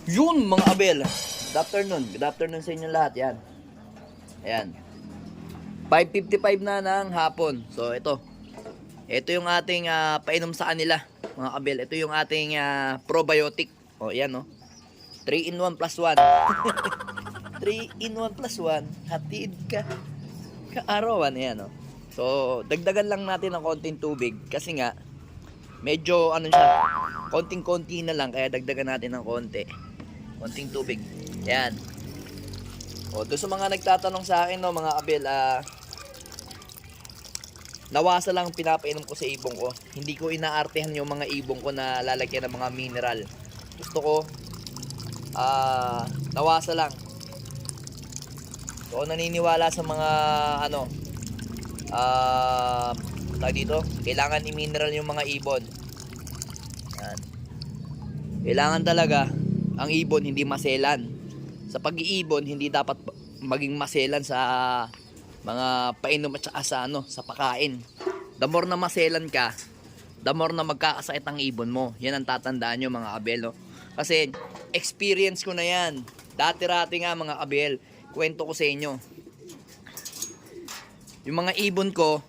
Yun mga abel. Good afternoon. Good afternoon sa inyo lahat. Yan. Ayan. 5:55 na ng hapon. So ito. Ito yung ating painom sa kanila mga abel. Ito yung ating probiotic. O yan o. 3 in 1 plus 1. 3 in 1 plus 1. Hatid ka. Kaarawan. Ayan o. So dagdagan lang natin ng konting tubig. Kasi nga medyo ano siya, konting-konti na lang, kaya dagdagan natin ng konti. Konting tubig. Yan. O, doon sa mga nagtatanong sa akin, no, mga abel, nawasa lang pinapainom ko sa ibong ko. Hindi ko inaartehan yung mga ibong ko na lalagyan ng mga mineral. Gusto ko, nawasa lang. So, naniniwala sa mga, tawag dito, kailangan i-mineral yung mga ibon. Yan. Kailangan talaga ang ibon hindi maselan. Sa pag-iibon hindi dapat maging maselan sa mga painom at saka sa pakain. The more na maselan ka, the more na magkakasakit ang ibon mo. Yan ang tatandaan nyo mga abel, no? Kasi experience ko na yan. Dati-rati nga mga abel, kwento ko sa inyo. Yung mga ibon ko,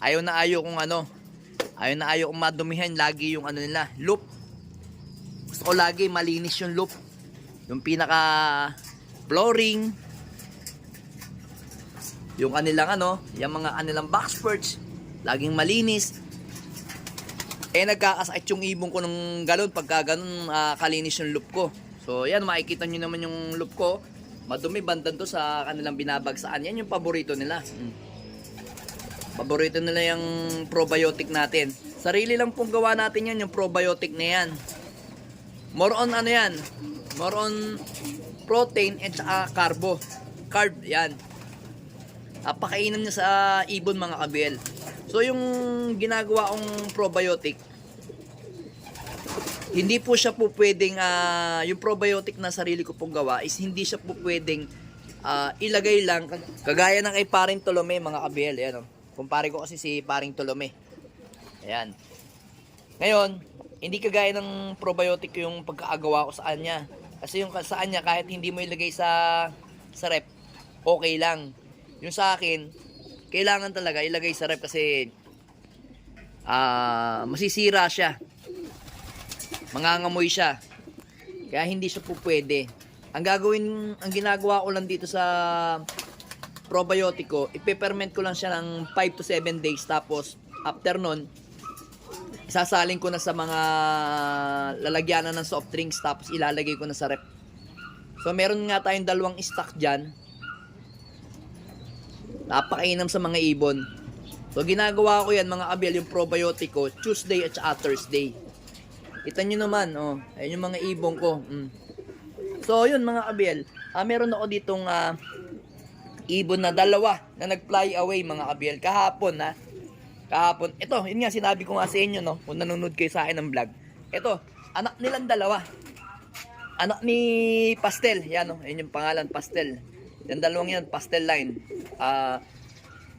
ayaw na ayaw kong madumihan lagi yung nila, loop. Gusto ko lagi malinis yung loop. Yung pinaka flooring. Yung yung mga kanilang box perch, laging malinis. Nagkakasakit yung ibon ko ng galon pagka ganun kalinis yung loop ko. So yan, makikita nyo naman yung loop ko. Madumi bandan to sa kanilang binabagsaan. Yan yung paborito nila. Paborito nila yung probiotic natin. Sarili lang pong gawa natin yan, yung probiotic na yan. More on yan. More on protein at saka carb, yan. Pakainin niya sa ibon mga kabel. So yung ginagawa kong probiotic, hindi po siya po pwedeng, yung probiotic na sarili ko pong gawa is hindi siya po pwedeng ilagay lang, kagaya ng kay Paring Tolome mga kabel. Yan, kumpare ko kasi si Paring Tolome. Ayan. Ngayon, hindi kagaya ng probiotic yung pagkaagawa ko sa kanya. Kasi yung sa kanya, kahit hindi mo ilagay sa rep, okay lang. Yung sa akin, kailangan talaga ilagay sa rep kasi masisira siya. Mangangamoy siya. Kaya hindi siya po pwede. Ang ginagawa ko lang dito sa probiotic ko, ipe-ferment ko lang siya ng 5 to 7 days. Tapos, after nun, isasalin ko na sa mga lalagyanan ng soft drinks. Tapos, ilalagay ko na sa rep. So, meron nga tayong dalawang stock dyan. Napakainam sa mga ibon. So, ginagawa ko yan, mga abel, yung probiotic ko, Tuesday at saka Thursday. Kita nyo naman, ayun yung mga ibon ko. So, yun, mga abel, meron ako ditong ibon na dalawa na nag-fly away mga kabel kahapon. Ito, yun nga sinabi ko nga sa inyo, no, kung nanonood kayo sa akin ng vlog. Ito, anak nilang dalawa. Anak ni Pastel, yan, no, yun yung pangalan, Pastel. Yung dalawang yan, Pastel line.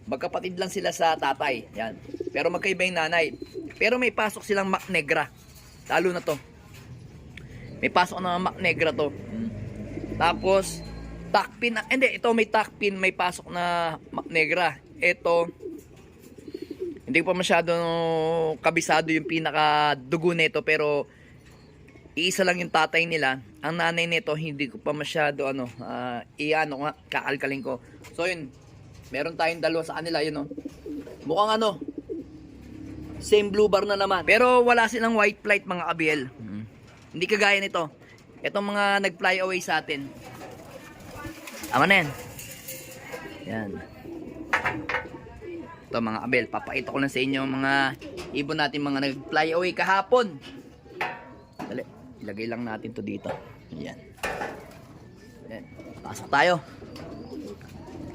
Magkapatid lang sila sa tatay, yan. Pero magkaiba yung nanay. Pero may pasok silang Mac Negra. Lalo na to. May pasok na Mac Negra to. Tapos takpin, hindi, ito may takpin, may pasok na Mac Negra. Ito, hindi pa masyado kabisado yung pinaka dugo nito, pero iisa lang yung tatay nila. Ang nanay nito, hindi ko pa masyado kakalkalin ko. So yun, meron tayong dalawa sa kanila, yun mukhang same blue bar na naman. Pero wala silang white flight mga kabel. Hindi kagaya nito. Itong mga nag-fly away sa atin. Ama na yan. Yan. Ito mga abel, papakita ko lang sa inyo mga ibon natin mga nag-fly away kahapon. Dali, ilagay lang natin to dito. Yan. Yan. Pasok tayo.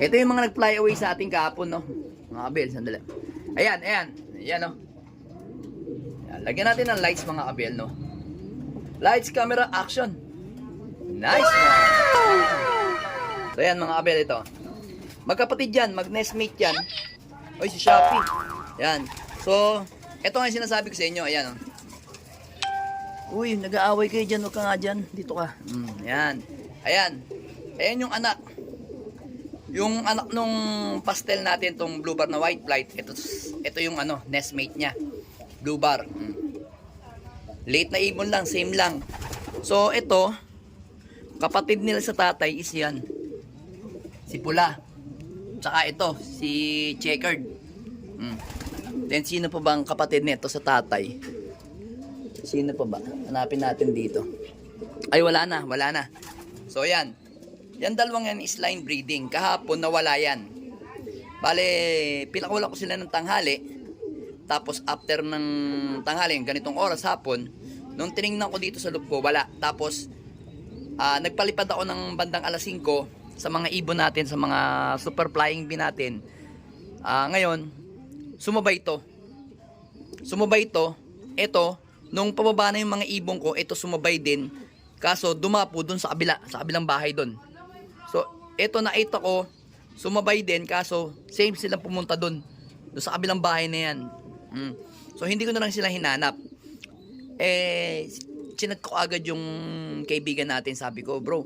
Ito yung mga nag-fly away sa ating kahapon, no? Mga abel, sandali. Ayan, ayan. Ayan, no? Yan. Lagyan natin ng lights mga abel, no? Lights, camera, action. Nice one! So yan mga kabel, ito. Magkapatid yan, mag-nestmate yan. Oy, si Shopee. Yan. So, ito nga yung sinasabi ko sa inyo. Ayan, Uy, nag-aaway kayo dyan. Huwag ka nga dyan. Dito ka. Ayan. Ayan. Ayan yung anak. Yung anak nung pastel natin, tong blue bar na white flight. Ito yung ano, nestmate niya. Blue bar. Late na ibon lang. Same lang. So, ito, kapatid nila sa tatay is yan. Si Pula. Tsaka ito, si Checkered. Then, sino pa ba ang kapatid nito sa tatay? Sino pa ba? Hanapin natin dito. Ay, wala na. Wala na. So, yan. Yan dalawang yan is line breeding. Kahapon, nawala yan. Bale, pinakawala ko sila ng tanghali. Tapos, after ng tanghali, ganitong oras hapon, nung tinignan ko dito sa loob ko, wala. Tapos, nagpalipad ako ng bandang alas 5 sa mga ibon natin, sa mga super flying bee natin. Ngayon, sumabay ito. Sumabay ito. Ito, nung pababa na yung mga ibon ko, ito sumabay din. Kaso, dumapo dun sa kabilang bahay dun. So, ito nakita ko, sumabay din. Kaso, same silang pumunta dun sa kabilang bahay na yan. So, hindi ko na lang sila hinanap. Chinat ko agad yung kaibigan natin. Sabi ko, bro,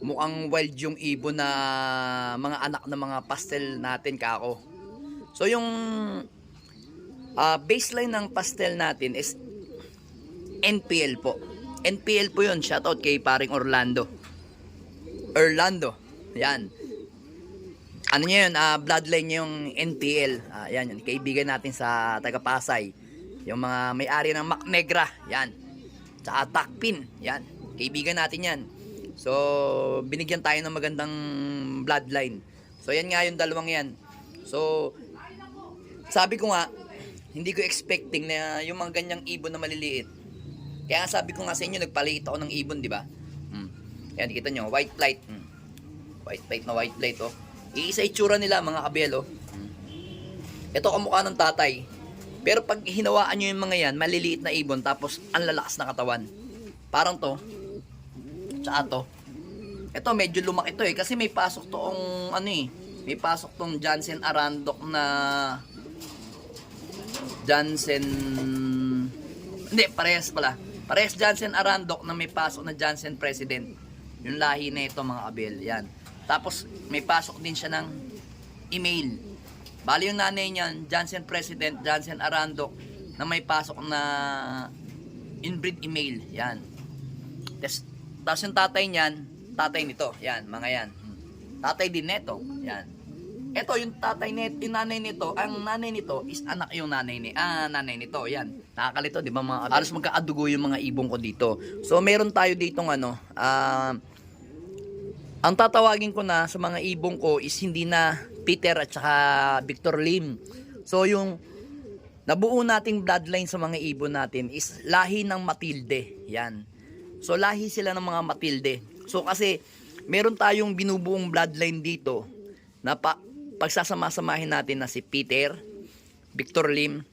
mukhang wild yung ibon na mga anak ng mga pastel natin kako. So, yung baseline ng pastel natin is NPL po. NPL po yun. Shoutout kay paring Orlando. Yan. Ano niya yun? Bloodline niya yung NPL. Yan, yun. Kaibigan natin sa taga-Pasay. Yung mga may-ari ng Mac Negra. Yan. Tsaka Takpin. Yan. Kaibigan natin yan. So, binigyan tayo ng magandang bloodline. So, yan nga yung dalawang yan. So, sabi ko nga, hindi ko expecting na yung mga ganyang ibon na maliliit. Kaya sabi ko nga sa inyo, nagpaliit ako ng ibon, di ba? Yan, kita nyo, white flight. White flight, oh. Iisa itsura nila, mga kabelo. Ito kamukha ng tatay. Pero pag hinawaan nyo yung mga yan, maliliit na ibon, tapos ang lalakas na katawan. Parang to. Tsaka to. Ito, medyo lumaki to kasi may pasok toong, may pasok tong Jansen Arandok na hindi, parehas pala. Parehas Jansen Arandok na may pasok na Jansen President. Yung lahi na ito, mga abel. Yan. Tapos, may pasok din siya ng email. Bali yung nanay niyan, Jansen President, Jansen Arandok, na may pasok na inbreed email. Yan. Tapos yung tatay niyan, tatay nito. Yan, mga yan. Tatay din nito. Yan. Ito yung tatay nito, yung nanay nito, ang nanay nito is anak yung nanay nito. Yan. Nakakalito, di ba mga halos magkaadugo yung mga ibong ko dito. So meron tayo ditong ang tatawagin ko na sa mga ibong ko is hindi na Peter at saka Victor Lim. So yung nabuo nating bloodline sa mga ibon natin is lahi ng Matilde. Yan. So lahi sila ng mga Matilde. So kasi meron tayong binubuong bloodline dito na pagsasama-samahin natin na si Peter, Victor Lim,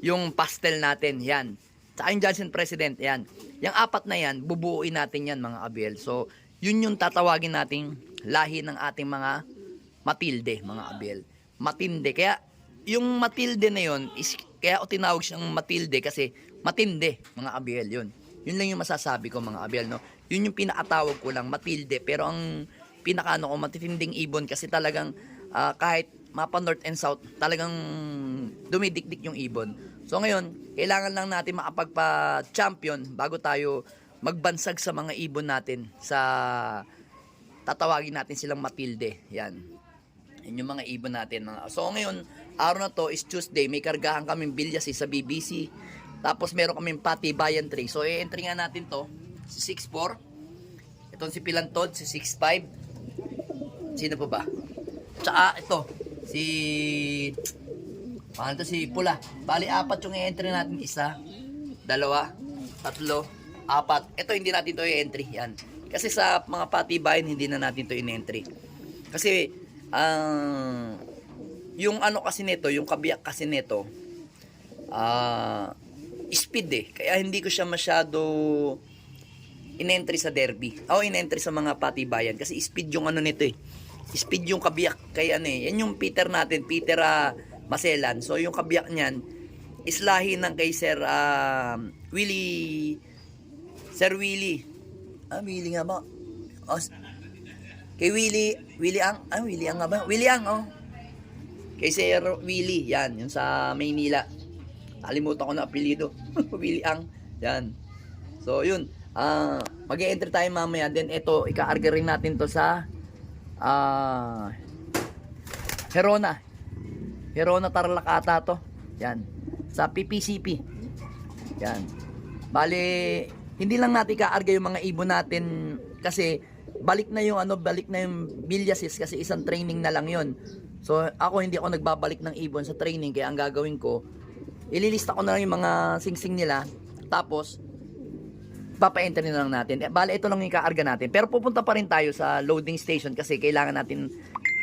yung pastel natin, yan. Tsaka yung Jansen President, yan. Yung apat na yan, bubuuin natin yan, mga abel. So, yun yung tatawagin nating lahi ng ating mga Matilde, mga abel. Matinde. Kaya, yung Matilde na yun, kaya o tinawag siyang Matilde kasi matinde, mga abel, yun. Yun lang yung masasabi ko, mga abel, no? Yun yung pinakatawag ko lang, Matilde. Pero ang pinakaano ko, matitinding ibon kasi talagang kahit mapa north and south, talagang dumidikdik yung ibon. So ngayon, kailangan lang natin makapagpa-champion bago tayo magbansag sa mga ibon natin sa tatawagin natin silang Matilde. Yan. Yan yung mga ibon natin. So ngayon, araw na to is Tuesday. May kargahan kaming bilyas sa BBC. Tapos meron kaming Patibayan 3. So i-entry nga natin to. Si 6'4". Itong si Pilantod, si 6'5". Sino pa ba? Tsaka ito, si Pula. Bali, 4 yung i-entry natin. 1, 2, 3, 4. Ito hindi natin to i-entry. Yan. Kasi sa mga patibayan, hindi na natin to in-entry. Kasi, yung ano kasi nito, yung kabiyak kasi nito, speed Kaya hindi ko siya masyado in-entry sa derby. O in-entry sa mga patibayan. Kasi speed yung ano nito Speed yung kabiyak kay yan yung Peter natin, Peter Maselan. So yung kabiyak niyan is lahi ng kay Sir Willie Sir Willie. Willie nga ba? Kay Willie Ang. Willie Ang nga ba? Willie Ang, oh. Kay Sir Willie, yan, yung sa Maynila. Nakalimutan ko na apelyido. Willie Ang, yan. So, yun. Mag-e-enter tayo mamaya. Then, ito, ika-arga rin natin to sa Herona. Herona Tarlac ata to. Yan. Sa PPCP. Yan. Bale, hindi lang natin ika-arga yung mga ibon natin kasi balik na yung bilyasis kasi isang training na lang yon. So ako hindi ako nagbabalik ng ibon sa training kaya ang gagawin ko ililista ko na lang yung mga singsing nila tapos papa-enter na lang natin. Bale ito lang yung ika-arga natin pero pupunta pa rin tayo sa loading station kasi kailangan natin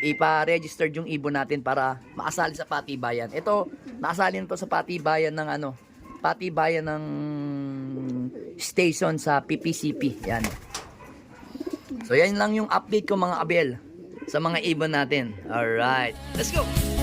ipa-register yung ibon natin para maasali sa patibayan. Ito naasali nito sa patibayan ng patibayan ng station sa PPCP. Yan. So yan lang yung update ko mga abel sa mga ibon natin. Alright, let's go!